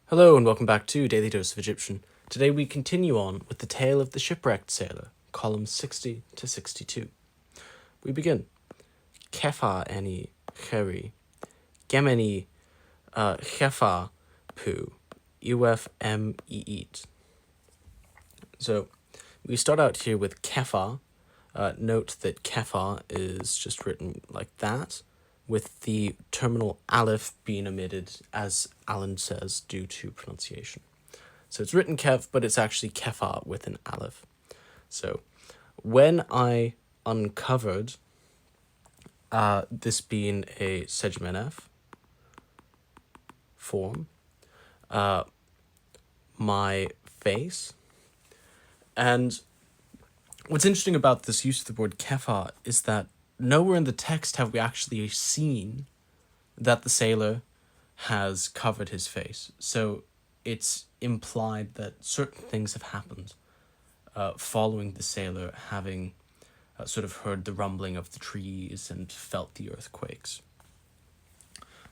Hello and welcome back to Daily Dose of Egyptian. Today we continue on with the tale of the Shipwrecked Sailor, columns 60 to 62. We begin. Kefa eni cheri, gemeni chefa pu, eet. So we start out here with kefa. Note that kefa is just written like that, with the terminal aleph being omitted, as Alan says, due to pronunciation. So it's written kev, but it's actually kefa with an aleph. So when I uncovered, this being a Sejmenef form, my face, and what's interesting about this use of the word kefa is that nowhere in the text have we actually seen that the sailor has covered his face. So it's implied that certain things have happened following the sailor having sort of heard the rumbling of the trees and felt the earthquakes.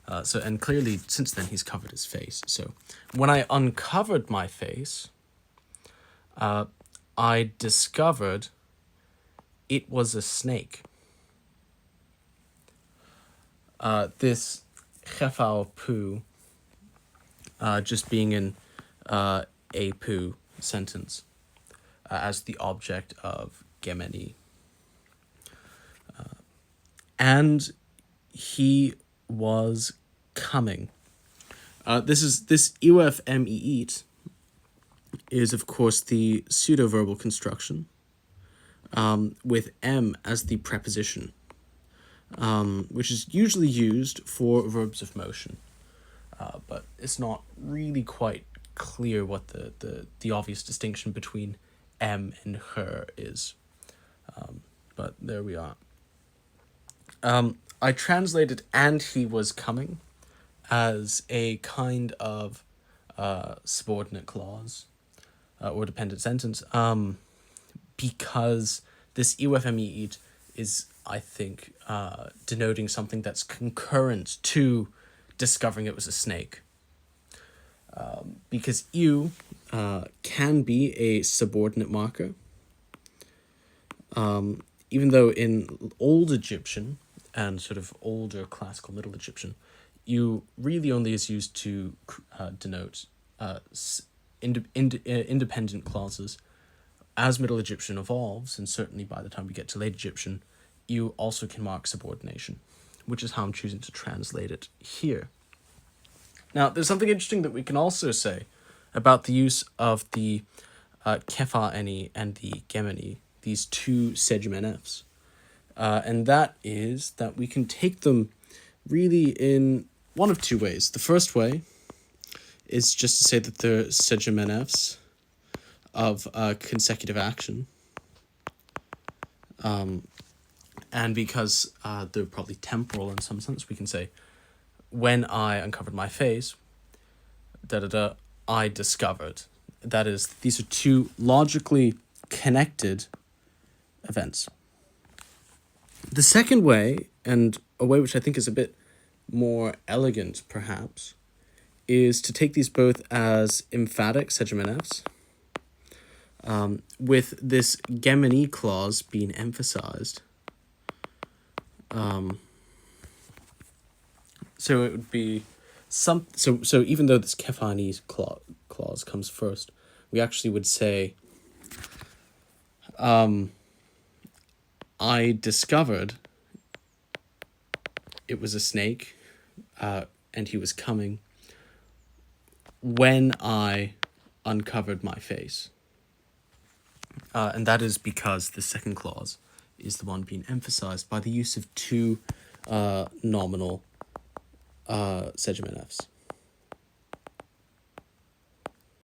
And clearly since then he's covered his face. So when I uncovered my face, I discovered it was a snake. This chefao pu, just being in a pu sentence as the object of gemeni. And he was coming. This eet is of course the pseudo-verbal construction, with m as the preposition, which is usually used for verbs of motion, but it's not really quite clear what the obvious distinction between m and her is, but there we are. I translated "and he was coming" as a kind of subordinate clause or dependent sentence, because this eet is, I think, denoting something that's concurrent to discovering it was a snake. Because eu can be a subordinate marker, even though in Old Egyptian and sort of older classical Middle Egyptian, eu really only is used to denote independent clauses. As Middle Egyptian evolves, and certainly by the time we get to Late Egyptian, you also can mark subordination, which is how I'm choosing to translate it here. Now, there's something interesting that we can also say about the use of the kefa eni and the gemeni, these two Sejmenefs, and that is that we can take them really in one of two ways. The first way is just to say that they're Sejmenefs of consecutive action, and because they're probably temporal in some sense, we can say, when I uncovered my face, I discovered. That is, these are two logically connected events. The second way, and a way which I think is a bit more elegant perhaps, is to take these both as emphatic Sejmenefs, with this gemeni clause being emphasized. So it would be so even though this kefani clause comes first, we actually would say, I discovered it was a snake, and he was coming when I uncovered my face. And that is because the second clause is the one being emphasized by the use of two nominal Sejmenefs.